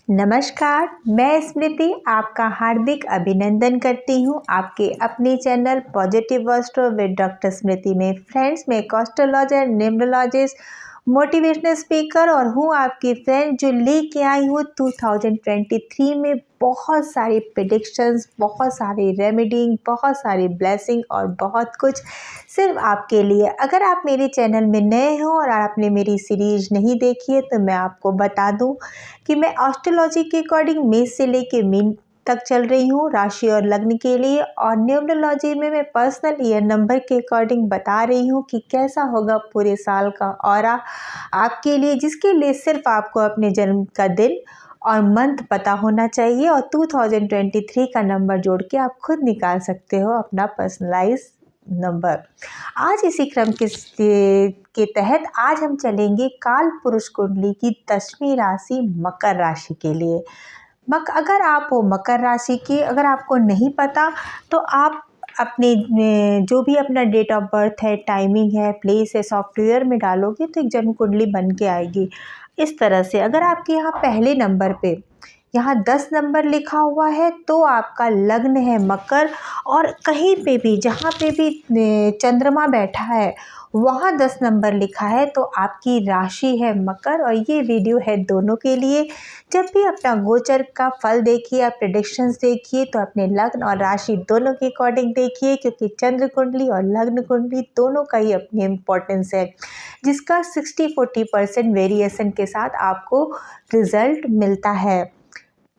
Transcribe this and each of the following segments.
नमस्कार, मैं स्मृति आपका हार्दिक अभिनंदन करती हूँ आपके अपने channel positive astro with doctor Smriti में। फ्रेंड्स, मैं एक एस्ट्रोलॉजर, न्यूमरोलॉजिस्ट, मोटिवेशनल स्पीकर और हूँ आपकी फ्रेंड जो लेके आई हूँ 2023 में बहुत सारी प्रेडिक्शंस, बहुत सारी रेमेडिंग, बहुत सारी ब्लेसिंग और बहुत कुछ सिर्फ आपके लिए। अगर आप मेरे चैनल में नए हो और आपने मेरी सीरीज नहीं देखी है तो मैं आपको बता दूं कि मैं एस्ट्रोलॉजी के अकॉर्डिंग मेष से लेके मीन तक चल रही हूँ राशि और लग्न के लिए, और न्यूमरोलॉजी में मैं पर्सनल ईयर नंबर के अकॉर्डिंग बता रही हूँ कि कैसा होगा पूरे साल का ऑरा आपके लिए, जिसके लिए सिर्फ आपको अपने जन्म का दिन और मंथ पता होना चाहिए और 2023 का नंबर जोड़ के आप खुद निकाल सकते हो अपना पर्सनलाइज नंबर। आज इसी क्रम के तहत आज हम चलेंगे काल पुरुष कुंडली की 10वीं राशि मकर राशि के लिए। अगर आप हो मकर राशि की, अगर आपको नहीं पता तो आप अपने जो भी अपना डेट ऑफ बर्थ है, टाइमिंग है, प्लेस है, सॉफ्टवेयर में डालोगे तो एक जन्म कुंडली बन के आएगी इस तरह से। अगर आपके यहाँ पहले नंबर पे यहाँ 10 नंबर लिखा हुआ है तो आपका लग्न है मकर, और कहीं पे भी जहाँ पे भी चंद्रमा बैठा है वहाँ 10 नंबर लिखा है तो आपकी राशि है मकर। और ये वीडियो है दोनों के लिए। जब भी अपना गोचर का फल देखिए, आप प्रेडिक्शंस देखिए तो अपने लग्न और राशि दोनों के अकॉर्डिंग देखिए, क्योंकि चंद्र कुंडली और लग्न कुंडली दोनों का ही अपनी इम्पोर्टेंस है, जिसका 60-40% वेरिएशन के साथ आपको रिजल्ट मिलता है।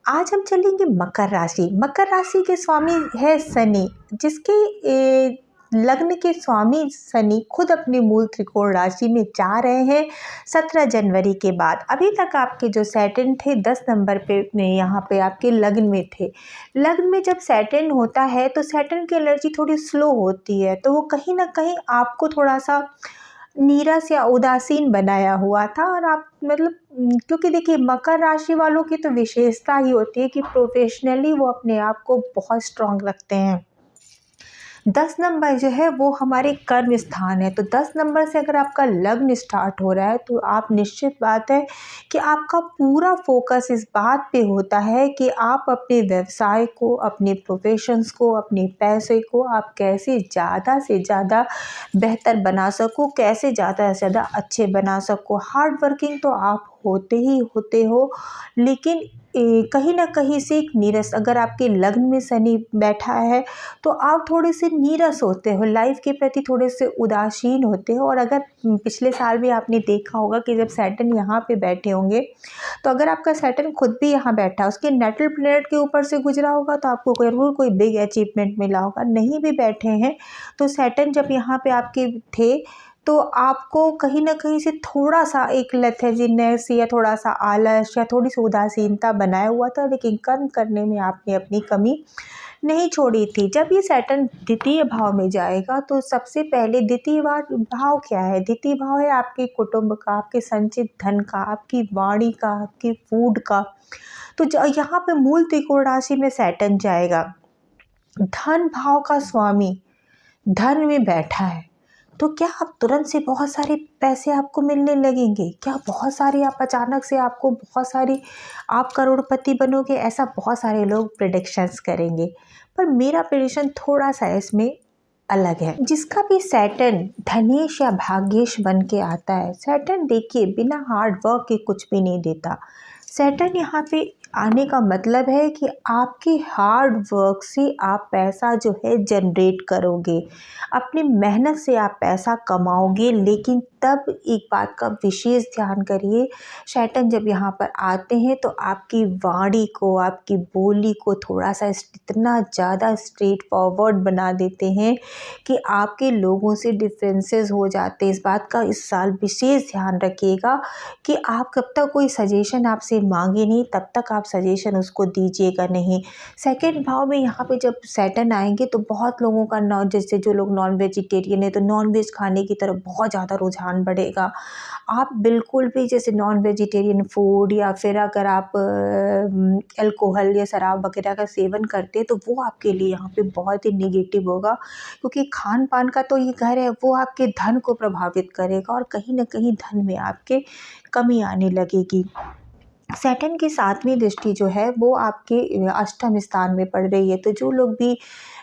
आज हम चलेंगे मकर राशि। मकर राशि के स्वामी है शनि, जिसके लग्न के स्वामी शनि खुद अपनी मूल त्रिकोण राशि में जा रहे हैं 17 जनवरी के बाद। अभी तक आपके जो सैटर्न थे 10 नंबर पे यहाँ पे आपके लग्न में थे। लग्न में जब सैटर्न होता है तो सैटर्न की एनर्जी थोड़ी स्लो होती है, तो वो कहीं ना कहीं आपको थोड़ा सा नीरस या उदासीन बनाया हुआ था। और आप मतलब क्योंकि देखिए मकर राशि वालों की तो विशेषता ही होती है कि प्रोफेशनली वो अपने आप को बहुत स्ट्रांग रखते हैं। 10 नंबर जो है वो हमारे कर्म स्थान है, तो 10 नंबर से अगर आपका लग्न स्टार्ट हो रहा है तो आप निश्चित बात है कि आपका पूरा फोकस इस बात पे होता है कि आप अपने व्यवसाय को, अपने प्रोफेशंस को, अपने पैसे को आप कैसे ज़्यादा से ज़्यादा बेहतर बना सको, कैसे ज़्यादा से ज़्यादा अच्छे बना सको। हार्ड वर्किंग तो आप होते ही होते हो, लेकिन कहीं ना कहीं से एक नीरस, अगर आपके लग्न में शनि बैठा है तो आप थोड़े से नीरस होते हो, लाइफ के प्रति थोड़े से उदासीन होते हो। और अगर पिछले साल भी आपने देखा होगा कि जब सैटर्न यहाँ पे बैठे होंगे तो अगर आपका सैटर्न खुद भी यहाँ बैठा, उसके नेटल प्लैनेट के ऊपर से गुजरा होगा तो आपको जरूर कोई बिग अचीवमेंट मिला होगा। नहीं भी बैठे हैं तो सैटर्न जब यहाँ पे आपके थे तो आपको कहीं ना कहीं से थोड़ा सा एक लेथेजिनेस या थोड़ा सा आलस या थोड़ी सी उदासीनता बनाया हुआ था, लेकिन कर्म करने में आपने अपनी कमी नहीं छोड़ी थी। जब ये सैटर्न द्वितीय भाव में जाएगा तो सबसे पहले द्वितीय भाव क्या है? द्वितीय भाव है आपके कुटुंब का, आपके संचित धन का, आपकी वाणी का, आपकी फूड का। तो यहाँ पे मूल त्रिकोण राशि में सैटर्न जाएगा, धन भाव का स्वामी धन में बैठा है, तो क्या आप तुरंत से बहुत सारे पैसे आपको मिलने लगेंगे? क्या बहुत सारे आप अचानक से आपको बहुत सारी आप करोड़पति बनोगे? ऐसा बहुत सारे लोग प्रेडिक्शंस करेंगे, पर मेरा प्रेडिक्शन थोड़ा सा इसमें अलग है। जिसका भी सैटर्न धनेश या भाग्येश बन के आता है, सैटर्न देखिए बिना हार्ड वर्क के कुछ भी नहीं देता। सैटर्न यहाँ पे आने का मतलब है कि आपके हार्ड वर्क से आप पैसा जो है जनरेट करोगे, अपनी मेहनत से आप पैसा कमाओगे। लेकिन तब एक बात का विशेष ध्यान करिए, सैटर्न जब यहाँ पर आते हैं तो आपकी वाणी को, आपकी बोली को थोड़ा सा इतना ज़्यादा स्ट्रेट फॉरवर्ड बना देते हैं कि आपके लोगों से डिफरेंसेस हो जाते हैं। इस बात का इस साल विशेष ध्यान रखिएगा कि आप कब तक कोई सजेशन आपसे मांगे नहीं, तब तक आप सजेशन उसको दीजिएगा नहीं। सेकंड भाव में यहाँ पे जब सैटर्न आएंगे तो बहुत लोगों का जैसे जो लोग नॉन वेजिटेरियन है तो नॉन वेज खाने की तरफ बहुत ज़्यादा रुझान बढ़ेगा। आप बिल्कुल भी जैसे नॉन वेजिटेरियन फूड या फिर अगर आप अल्कोहल या शराब वगैरह का सेवन करते हैं तो वो आपके लिए यहाँ पे बहुत ही निगेटिव होगा, क्योंकि खान पान का तो ये घर है, वो आपके धन को प्रभावित करेगा और कहीं ना कहीं धन में आपके कमी आने लगेगी। सैटर्न की 7वीं दृष्टि जो है वो आपके अष्टम स्थान में पड़ रही है। तो जो लोग भी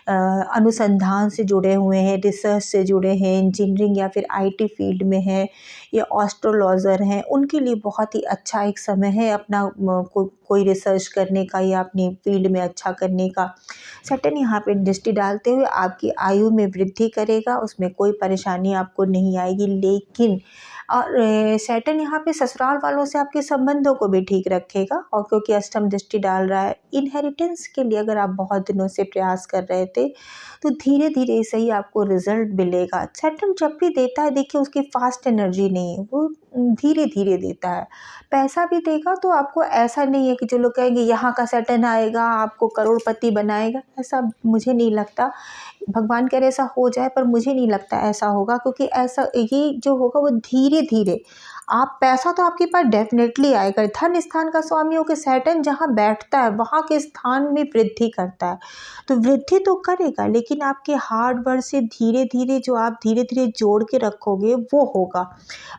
अनुसंधान से जुड़े हुए हैं, रिसर्च से जुड़े हैं, इंजीनियरिंग या फिर आईटी फील्ड में हैं या एस्ट्रोलॉज़र हैं, उनके लिए बहुत ही अच्छा एक समय है अपना कोई रिसर्च करने का या अपनी फील्ड में अच्छा करने का। सैटर्न यहाँ पे दृष्टि डालते हुए आपकी आयु में वृद्धि करेगा, उसमें कोई परेशानी आपको नहीं आएगी। लेकिन और सैटर्न यहाँ पे ससुराल वालों से आपके संबंधों को भी ठीक रखेगा, और क्योंकि अष्टम दृष्टि डाल रहा है। इनहेरिटेंस के लिए अगर आप बहुत दिनों से प्रयास कर रहे थे तो धीरे धीरे सही आपको रिजल्ट मिलेगा। सैटर्न जब भी देता है देखिए उसकी फास्ट एनर्जी नहीं है, वो धीरे धीरे देता है। पैसा भी देगा तो आपको ऐसा नहीं है कि जो लोग कहेंगे यहाँ का सैटर्न आएगा आपको करोड़पति बनाएगा, ऐसा मुझे नहीं लगता। भगवान करे ऐसा हो जाए, पर मुझे नहीं लगता ऐसा होगा, क्योंकि ऐसा ये जो होगा वो धीरे धीरे, आप पैसा तो आपके पास डेफिनेटली आएगा। धन स्थान का स्वामी होकर सैटर्न जहाँ बैठता है वहाँ के स्थान में वृद्धि करता है, तो वृद्धि तो करेगा लेकिन आपके हार्ड वर्क से धीरे धीरे जो आप धीरे धीरे जोड़ के रखोगे वो होगा।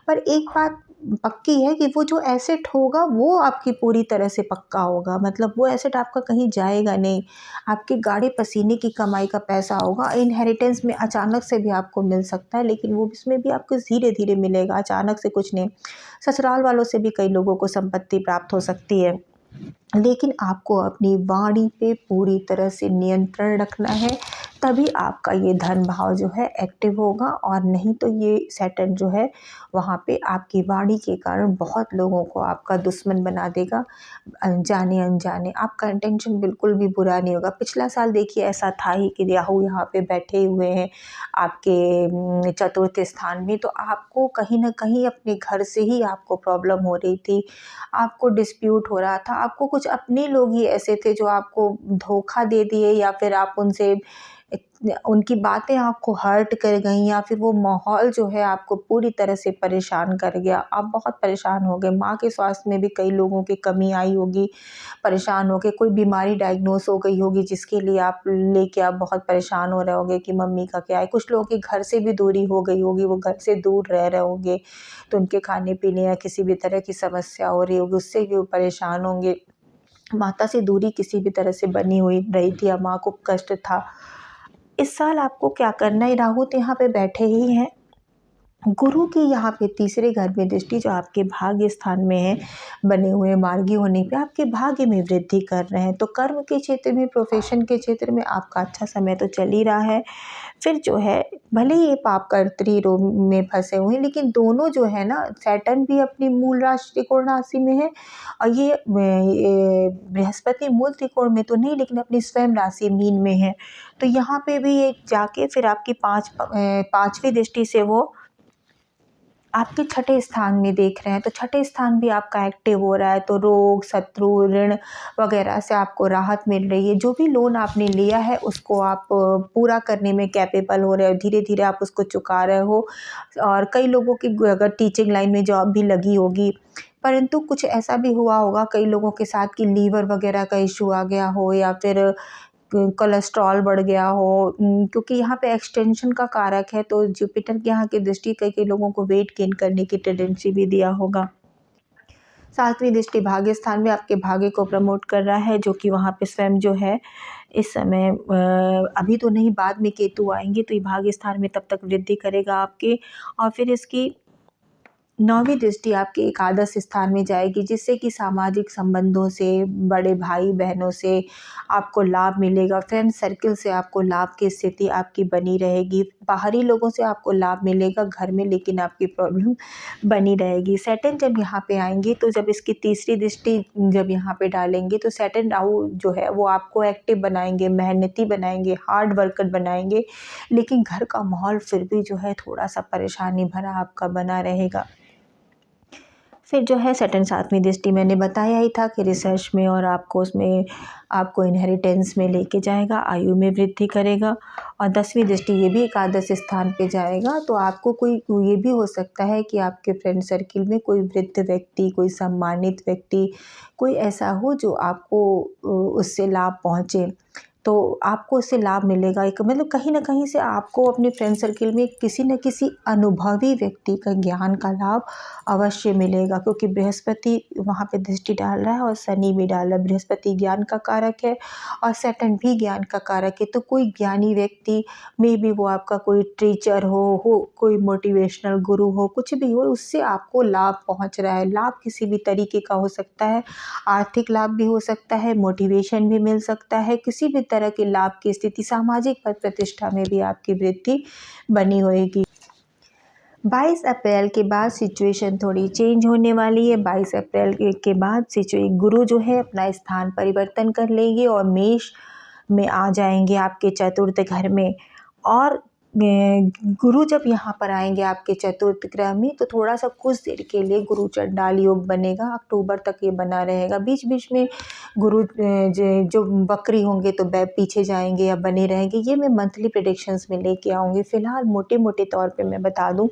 पर एक बात पक्की है कि वो जो एसेट होगा वो आपकी पूरी तरह से पक्का होगा, मतलब वो एसेट आपका कहीं जाएगा नहीं। आपके गाढ़े पसीने की कमाई का पैसा होगा। इनहेरिटेंस में अचानक से भी आपको मिल सकता है, लेकिन वो इसमें भी आपको धीरे धीरे मिलेगा, अचानक से कुछ नहीं। ससुराल वालों से भी कई लोगों को संपत्ति प्राप्त हो सकती है, लेकिन आपको अपनी वाणी पे पूरी तरह से नियंत्रण रखना है, तभी आपका ये धन भाव जो है एक्टिव होगा। और नहीं तो ये सैटर्न जो है वहाँ पे आपकी वाणी के कारण बहुत लोगों को आपका दुश्मन बना देगा, जाने अनजाने। आपका इंटेंशन बिल्कुल भी बुरा नहीं होगा। पिछला साल देखिए ऐसा था ही कि राहु यहाँ पे बैठे हुए हैं आपके चतुर्थ स्थान में, तो आपको कहीं ना कहीं अपने घर से ही आपको प्रॉब्लम हो रही थी, आपको डिस्प्यूट हो रहा था, आपको कुछ अपने लोग ही ऐसे थे जो आपको धोखा दे दिए, या फिर आप उनसे उनकी बातें आपको हर्ट कर गई, या फिर वो माहौल जो है आपको पूरी तरह से परेशान कर गया। आप बहुत परेशान हो गए। माँ के स्वास्थ्य में भी कई लोगों की कमी आई होगी, परेशान हो गए, कोई बीमारी डायग्नोस हो गई होगी जिसके लिए आप लेके आप बहुत परेशान हो रहे होगे कि मम्मी का क्या है। कुछ लोगों के घर से भी दूरी हो गई होगी, वो घर से दूर रह रहे होंगे, तो उनके खाने पीने या किसी भी तरह की समस्या हो रही होगी, उससे भी वो परेशान होंगे। माता से दूरी किसी भी तरह से बनी हुई रही थी या माँ को कष्ट था। इस साल आपको क्या करना है, राहु तो यहाँ पे बैठे ही हैं, गुरु की यहाँ पे तीसरे घर में दृष्टि जो आपके भाग्य स्थान में है बने हुए मार्गी होने पे आपके भाग्य में वृद्धि कर रहे हैं। तो कर्म के क्षेत्र में, प्रोफेशन के क्षेत्र में आपका अच्छा समय तो चल ही रहा है। फिर जो है भले ही ये पाप कर्त्री रोग में फंसे हुए हैं, लेकिन दोनों जो है ना, सैटर्न भी अपनी मूल राशि त्रिकोण राशि में है, और ये बृहस्पति मूल त्रिकोण में तो नहीं लेकिन अपनी स्वयं राशि मीन में है। तो यहाँ पे भी ये जाके फिर आपकी पांचवी दृष्टि से वो आपके छठे स्थान में देख रहे हैं, तो छठे स्थान भी आपका एक्टिव हो रहा है, तो रोग, शत्रु, ऋण वगैरह से आपको राहत मिल रही है। जो भी लोन आपने लिया है उसको आप पूरा करने में कैपेबल हो रहे हो, धीरे धीरे आप उसको चुका रहे हो। और कई लोगों की अगर टीचिंग लाइन में जॉब भी लगी होगी, परंतु कुछ ऐसा भी हुआ होगा कई लोगों के साथ कि लीवर वगैरह का इशू आ गया हो, या फिर कोलेस्ट्रॉल बढ़ गया हो, क्योंकि यहाँ पे एक्सटेंशन का कारक है, तो जुपिटर के यहाँ की दृष्टि कई कई लोगों को वेट गेन करने की टेंडेंसी भी दिया होगा। 7वीं दृष्टि भाग्य स्थान में आपके भाग्य को प्रमोट कर रहा है, जो कि वहाँ पे स्वयं जो है इस समय अभी तो नहीं, बाद में केतु आएंगे तो ये भाग्य स्थान में तब तक वृद्धि करेगा आपके। और फिर इसकी 9वीं दृष्टि आपके एकादश स्थान में जाएगी, जिससे कि सामाजिक संबंधों से, बड़े भाई बहनों से आपको लाभ मिलेगा, फ्रेंड सर्किल से आपको लाभ की स्थिति आपकी बनी रहेगी, बाहरी लोगों से आपको लाभ मिलेगा घर में, लेकिन आपकी प्रॉब्लम बनी रहेगी। सैटर्न जब यहाँ पे आएंगे, तो जब इसकी तीसरी दृष्टि जब यहाँ पे डालेंगे, तो सैटर्न राहु जो है वो आपको एक्टिव बनाएंगे, मेहनती बनाएंगे, हार्ड वर्कर बनाएंगे, लेकिन घर का माहौल फिर भी जो है थोड़ा सा परेशानी भरा आपका बना रहेगा। फिर जो है सैटर्न 7वीं दृष्टि मैंने बताया ही था कि रिसर्च में और आपको उसमें आपको इनहेरिटेंस में लेके जाएगा, आयु में वृद्धि करेगा। और 10वीं दृष्टि ये भी एकादश स्थान पे जाएगा, तो आपको कोई ये भी हो सकता है कि आपके फ्रेंड सर्किल में कोई वृद्ध व्यक्ति, कोई सम्मानित व्यक्ति, कोई ऐसा हो जो आपको उससे लाभ पहुँचे। तो आपको इससे लाभ मिलेगा। एक मतलब कहीं न कहीं से आपको अपने फ्रेंड सर्किल में किसी न किसी अनुभवी व्यक्ति का ज्ञान का लाभ अवश्य मिलेगा, क्योंकि बृहस्पति वहाँ पे दृष्टि डाल रहा है और शनि भी डाल रहा है। बृहस्पति ज्ञान का कारक है और सैटर्न भी ज्ञान का कारक है। तो कोई ज्ञानी व्यक्ति, मे बी वो आपका कोई टीचर हो कोई मोटिवेशनल गुरु हो, कुछ भी हो, उससे आपको लाभ पहुँच रहा है। लाभ किसी भी तरीके का हो सकता है, आर्थिक लाभ भी हो सकता है, मोटिवेशन भी मिल सकता है, किसी भी तरह के लाभ की स्थिति, सामाजिक पद प्रतिष्ठा में भी आपकी वृद्धि बनी होएगी। 22 अप्रैल के बाद सिचुएशन थोड़ी चेंज होने वाली है। 22 अप्रैल के बाद गुरु जो है अपना स्थान परिवर्तन कर लेंगे और मेष में आ जाएंगे आपके चतुर्थ घर में। और गुरु जब यहाँ पर आएंगे आपके चतुर्थ ग्रह में, तो थोड़ा सा कुछ देर के लिए गुरु चंडाल योग बनेगा, अक्टूबर तक ये बना रहेगा। बीच बीच में गुरु जो वक्री होंगे तो पीछे जाएंगे या बने रहेंगे, ये मैं मंथली प्रेडिक्शंस में लेके आऊँगी। फिलहाल मोटे मोटे तौर पे मैं बता दूँ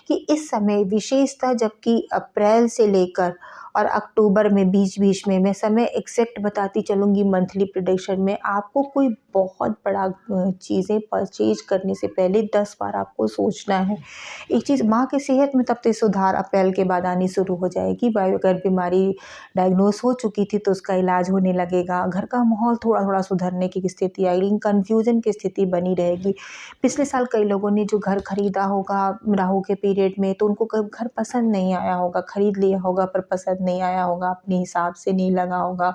कि इस समय विशेषता, जबकि अप्रैल से लेकर और अक्टूबर में बीच बीच में मैं समय एग्जैक्ट बताती चलूँगी मंथली प्रेडिक्शन में, आपको कोई बहुत बड़ा चीज़ें परचेज करने से पहले 10 बार आपको सोचना है। एक चीज़, माँ की सेहत में तब तक सुधार अप्रैल के बाद आनी शुरू हो जाएगी। भाई अगर बीमारी डायग्नोस हो चुकी थी तो उसका इलाज होने लगेगा, घर का माहौल थोड़ा थोड़ा सुधरने की स्थिति आएगी, लेकिन कन्फ्यूजन की स्थिति बनी रहेगी। पिछले साल कई लोगों ने जो घर खरीदा होगा राहु के पीरियड में, तो उनको घर पसंद नहीं आया होगा, खरीद लिया होगा पर पसंद नहीं आया होगा, अपने हिसाब से नहीं लगा होगा,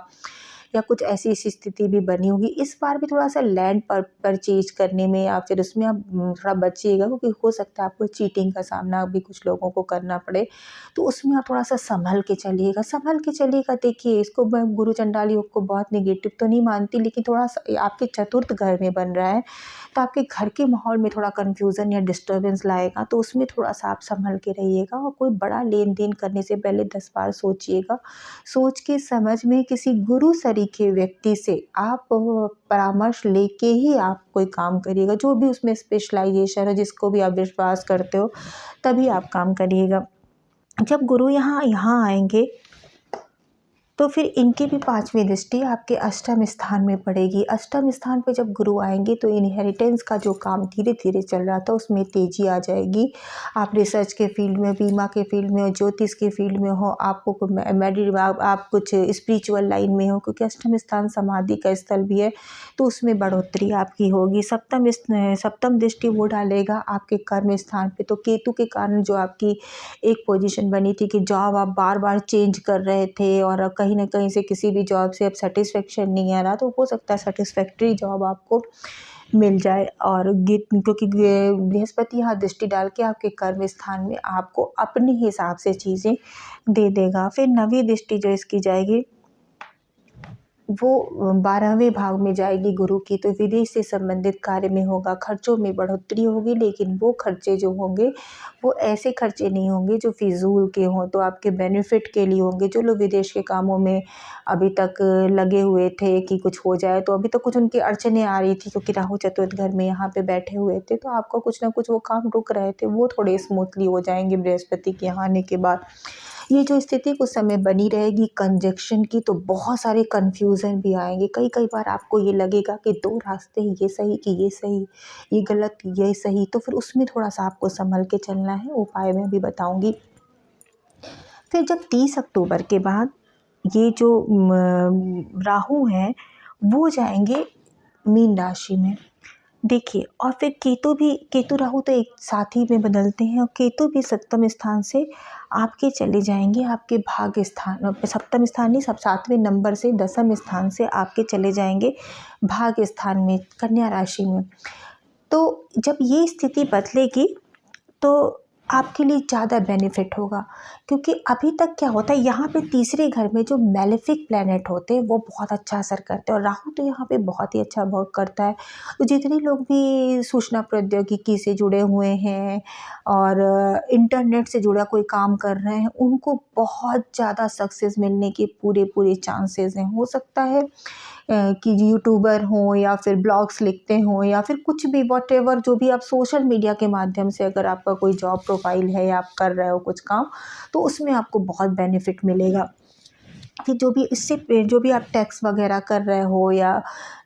या कुछ ऐसी स्थिति भी बनी होगी। इस बार भी थोड़ा सा लैंड परचेज करने में या फिर उसमें आप थोड़ा बचिएगा, क्योंकि हो सकता है आपको चीटिंग का सामना भी कुछ लोगों को करना पड़े, तो उसमें आप थोड़ा सा संभल के चलिएगा। देखिए, इसको मैं गुरु चंडाल योग को बहुत निगेटिव तो नहीं मानती, लेकिन थोड़ा सा आपके चतुर्थ घर में बन रहा है, तो आपके घर के माहौल में थोड़ा कन्फ्यूज़न या डिस्टर्बेंस लाएगा, तो उसमें थोड़ा सा आप संभल के रहिएगा। और कोई बड़ा लेन देन करने से पहले 10 बार सोचिएगा। सोच के समझ में किसी गुरु सरीखे व्यक्ति से आप परामर्श लेके ही आप कोई काम करिएगा, जो भी उसमें स्पेशलाइजेशन है, जिसको भी आप विश्वास करते हो, तभी आप काम करिएगा। जब गुरु यहाँ आएंगे तो फिर इनकी भी 5वीं दृष्टि आपके अष्टम स्थान में पड़ेगी। अष्टम स्थान पे जब गुरु आएंगे तो इनहेरिटेंस का जो काम धीरे धीरे चल रहा था उसमें तेज़ी आ जाएगी। आप रिसर्च के फील्ड में, बीमा के फील्ड में हो, ज्योतिष के फील्ड में हो, आपको आप कुछ स्पिरिचुअल लाइन में हो, क्योंकि अष्टम स्थान समाधि का स्थल भी है, तो उसमें बढ़ोतरी आपकी होगी। सप्तम दृष्टि वो डालेगा आपके कर्म स्थान पे, तो केतु के कारण जो आपकी एक पोजीशन बनी थी कि जॉब आप बार बार चेंज कर रहे थे और कहीं ना कहीं से किसी भी जॉब से अब सेटिस्फेक्शन नहीं आ रहा, तो हो सकता है सेटिस्फैक्ट्री जॉब आपको मिल जाए। और क्योंकि बृहस्पति यहाँ दृष्टि डाल के आपके कर्म स्थान में आपको अपने हिसाब से चीज़ें दे देगा। फिर 9वीं दृष्टि जो इसकी जाएगी वो 12वें भाव में जाएगी गुरु की, तो विदेश से संबंधित कार्य में होगा, खर्चों में बढ़ोतरी होगी, लेकिन वो खर्चे जो होंगे वो ऐसे खर्चे नहीं होंगे जो फिजूल के हों, तो आपके बेनिफिट के लिए होंगे। जो लोग विदेश के कामों में अभी तक लगे हुए थे कि कुछ हो जाए, तो अभी तक कुछ उनकी अड़चनें आ रही थी क्योंकि राहु चतुर्थ घर में यहाँ पे बैठे हुए थे, तो आपका कुछ ना कुछ वो काम रुक रहे थे, वो थोड़े स्मूथली हो जाएंगे बृहस्पति के यहाँ आने के बाद। ये जो स्थिति कुछ समय बनी रहेगी कंजक्शन की, तो बहुत सारे कन्फ्यूज़न भी आएंगे। कई कई बार आपको ये लगेगा कि 2 रास्ते हैं, ये सही कि ये सही, ये गलत ये सही, तो फिर उसमें थोड़ा सा आपको संभल के चलना है। उपाय मैं भी बताऊंगी। फिर जब 30 अक्टूबर के बाद ये जो राहु हैं वो जाएंगे मीन राशि में। देखिए, और फिर केतु राहु तो एक साथ ही में बदलते हैं, और केतु भी सप्तम स्थान से आपके चले जाएंगे आपके भाग्य स्थान, सप्तम स्थान नहीं, सब 7वें नंबर से 10वें स्थान से आपके चले जाएंगे भाग्य स्थान में, कन्या राशि में। तो जब ये स्थिति बदलेगी तो आपके लिए ज़्यादा बेनिफिट होगा, क्योंकि अभी तक क्या होता है, यहाँ पे तीसरे घर में जो मैलेफिक प्लैनेट होते हैं वो बहुत अच्छा असर करते हैं, और राहु तो यहाँ पे बहुत ही अच्छा वर्क करता है। तो जितने लोग भी सूचना प्रौद्योगिकी से जुड़े हुए हैं और इंटरनेट से जुड़ा कोई काम कर रहे हैं, उनको बहुत ज़्यादा सक्सेस मिलने के पूरे पूरे चांसेस हैं। हो सकता है कि यूट्यूबर हों या फिर ब्लॉग्स लिखते हों या फिर कुछ भी व्हाटएवर, जो भी आप सोशल मीडिया के माध्यम से, अगर आपका कोई जॉब प्रोफाइल है या आप कर रहे हो कुछ काम, तो उसमें आपको बहुत बेनिफिट मिलेगा। कि जो भी आप टैक्स वगैरह कर रहे हो या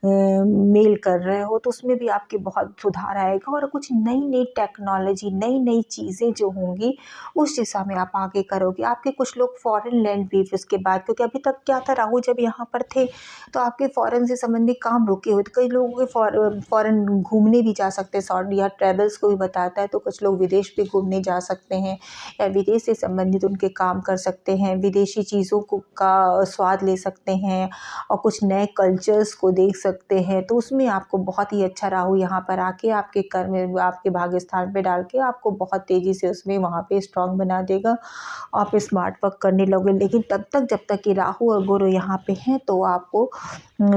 मेल कर रहे हो, तो उसमें भी आपके बहुत सुधार आएगा और कुछ नई नई टेक्नोलॉजी, नई नई चीज़ें जो होंगी उस दिशा में आप आगे करोगे। आपके कुछ लोग फॉरेन लैंड भी फिर उसके बाद, क्योंकि अभी तक क्या था, राहु जब यहाँ पर थे तो आपके फॉरेन से संबंधित काम रुके हुए थे। कई लोगों के फॉरेन घूमने भी जा सकते हैं, शॉर्ट या ट्रेवल्स को भी बताता है, तो कुछ लोग विदेश भी घूमने जा सकते हैं या विदेश से संबंधित उनके काम कर सकते हैं, विदेशी चीज़ों को का स्वाद ले सकते हैं और कुछ नए कल्चर्स को देख सकते हैं। तो उसमें आपको बहुत ही अच्छा राहु यहाँ पर आके आपके कर्म, आपके भाग्य स्थान पे डाल के आपको बहुत तेज़ी से उसमें वहाँ पे स्ट्रॉन्ग बना देगा। आप स्मार्ट वर्क करने लगोगे। लेकिन तब तक, जब तक कि राहु और गुरु यहाँ पे हैं, तो आपको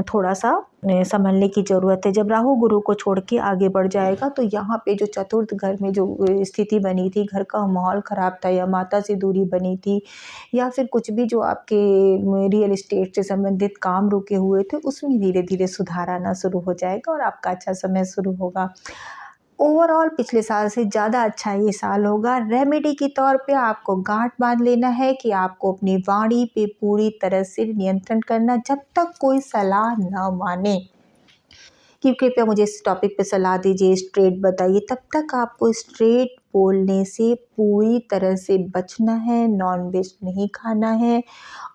थोड़ा सा संभलने की ज़रूरत है। जब राहु गुरु को छोड़ के आगे बढ़ जाएगा तो यहाँ पे जो चतुर्थ घर में जो स्थिति बनी थी, घर का माहौल ख़राब था या माता से दूरी बनी थी या फिर कुछ भी जो आपके रियल एस्टेट से संबंधित काम रुके हुए थे, उसमें धीरे धीरे सुधार आना शुरू हो जाएगा और आपका अच्छा समय शुरू होगा। ओवरऑल पिछले साल से ज़्यादा अच्छा ये साल होगा। रेमेडी के तौर पे आपको गांठ बांध लेना है कि आपको अपनी वाणी पे पूरी तरह से नियंत्रण करना, जब तक कोई सलाह न माने कि कृपया मुझे इस टॉपिक पे सलाह दीजिए, स्ट्रेट बताइए, तब तक आपको स्ट्रेट बोलने से पूरी तरह से बचना है। नॉन-वेज नहीं खाना है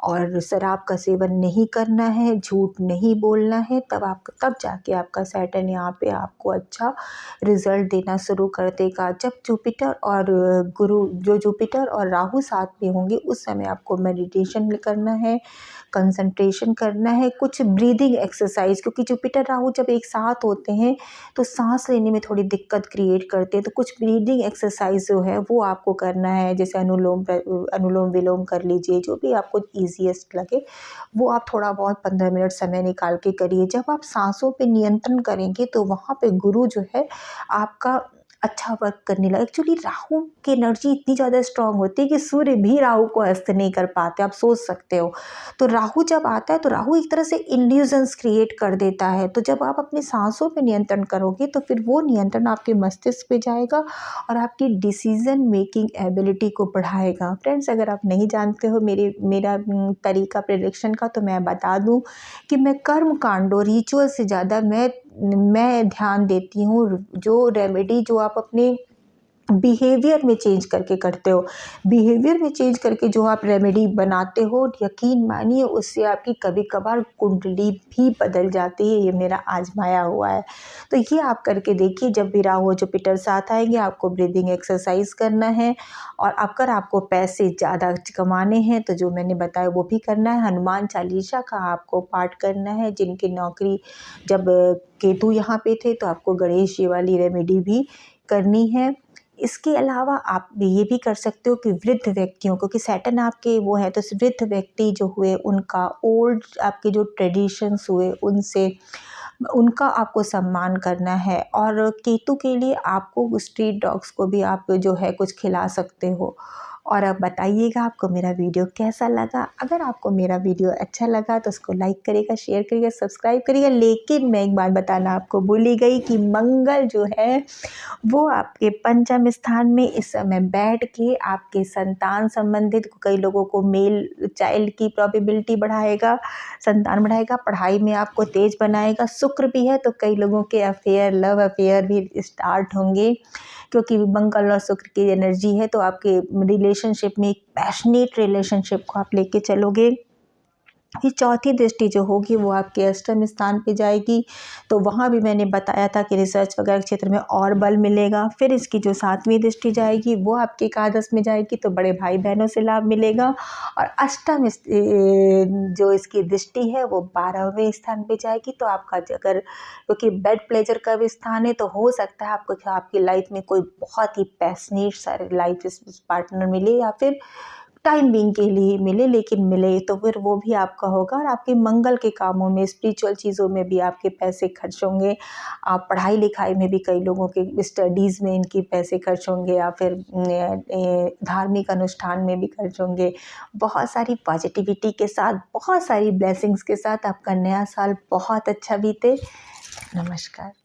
और शराब का सेवन नहीं करना है, झूठ नहीं बोलना है, तब जाके आपका सैटर्न यहाँ पे आपको अच्छा रिज़ल्ट देना शुरू कर देगा। जब जुपिटर और राहु साथ में होंगे, उस समय आपको मेडिटेशन करना है, कंसंट्रेशन करना है, कुछ ब्रीदिंग एक्सरसाइज, क्योंकि जुपिटर राहु जब एक साथ होते हैं तो सांस लेने में थोड़ी दिक्कत क्रिएट करते हैं। तो कुछ ब्रीदिंग एक्सरसाइज जो है वो आपको करना है, जैसे अनुलोम विलोम कर लीजिए, जो भी आपको ईजीएस्ट लगे वो आप थोड़ा बहुत 15 मिनट समय निकाल के करिए। जब आप सांसों पे नियंत्रण करेंगे तो वहाँ पे गुरु जो है आपका अच्छा वर्क करने लगा। एक्चुअली राहु की एनर्जी इतनी ज़्यादा स्ट्रांग होती है कि सूर्य भी राहु को हस्त नहीं कर पाते, आप सोच सकते हो। तो राहु जब आता है तो राहु एक तरह से इल्यूजन्स क्रिएट कर देता है। तो जब आप अपनी सांसों पे नियंत्रण करोगे तो फिर वो नियंत्रण आपके मस्तिष्क पे जाएगा और आपकी डिसीजन मेकिंग एबिलिटी को बढ़ाएगा। फ्रेंड्स, अगर आप नहीं जानते हो मेरा तरीका प्रेडिक्शन का, तो मैं बता दूं कि मैं कर्म कांडों रिचुअल से ज़्यादा मैं ध्यान देती हूँ जो रेमेडी जो आप अपने बिहेवियर में चेंज करके करते हो। बिहेवियर में चेंज करके जो आप रेमेडी बनाते हो, यकीन मानिए उससे आपकी कभी कभार कुंडली भी बदल जाती है। ये मेरा आजमाया हुआ है। तो ये आप करके देखिए। जब भी राहु जुपिटर साथ आएंगे, आपको ब्रीदिंग एक्सरसाइज करना है और अगर आपको पैसे ज़्यादा कमाने हैं तो जो मैंने बताया वो भी करना है। हनुमान चालीसा का आपको पाठ करना है। जिनकी नौकरी जब केतु यहाँ पे थे तो आपको गणेश जी वाली रेमेडी भी करनी है। इसके अलावा आप ये भी कर सकते हो कि वृद्ध व्यक्तियों को, कि सैटर्न आपके वो है, तो वृद्ध व्यक्ति जो हुए उनका ओल्ड आपके जो ट्रेडिशंस हुए उनका आपको सम्मान करना है। और केतु के लिए आपको स्ट्रीट डॉग्स को भी आप जो है कुछ खिला सकते हो। और अब बताइएगा आपको मेरा वीडियो कैसा लगा। अगर आपको मेरा वीडियो अच्छा लगा तो उसको लाइक करिएगा, शेयर करिएगा, सब्सक्राइब करिएगा। लेकिन मैं एक बात बताना आपको भूल ही गई कि मंगल जो है वो आपके पंचम स्थान में इस समय बैठ के आपके संतान संबंधित, कई लोगों को मेल चाइल्ड की प्रोबेबिलिटी बढ़ाएगा, संतान बढ़ाएगा, पढ़ाई में आपको तेज बनाएगा। शुक्र भी है तो कई लोगों के अफेयर, लव अफेयर भी स्टार्ट होंगे, क्योंकि मंगल और शुक्र की एनर्जी है। तो आपके रिलेशनशिप में एक पैशनेट रिलेशनशिप को आप लेके चलोगे। फिर चौथी दृष्टि जो होगी वो आपके अष्टम स्थान पे जाएगी, तो वहाँ भी मैंने बताया था कि रिसर्च वगैरह क्षेत्र में और बल मिलेगा। फिर इसकी जो सातवीं दृष्टि जाएगी वो आपके एकादश में जाएगी, तो बड़े भाई बहनों से लाभ मिलेगा। और अष्टम जो इसकी दृष्टि है वो 12वें स्थान पे जाएगी, तो आपका अगर, क्योंकि बेड प्लेजर का भी स्थान है, तो हो सकता है आपको आपकी लाइफ में कोई बहुत ही पैशनेट सारे लाइफ पार्टनर मिले या फिर टाइम बीइंग के लिए मिले, लेकिन मिले तो फिर वो भी आपका होगा। और आपके मंगल के कामों में, स्पिरिचुअल चीज़ों में भी आपके पैसे खर्च होंगे। आप पढ़ाई लिखाई में भी, कई लोगों के स्टडीज़ में इनके पैसे खर्च होंगे या फिर धार्मिक अनुष्ठान में भी खर्च होंगे। बहुत सारी पॉजिटिविटी के साथ, बहुत सारी ब्लेसिंग्स के साथ आपका नया साल बहुत अच्छा बीते। नमस्कार।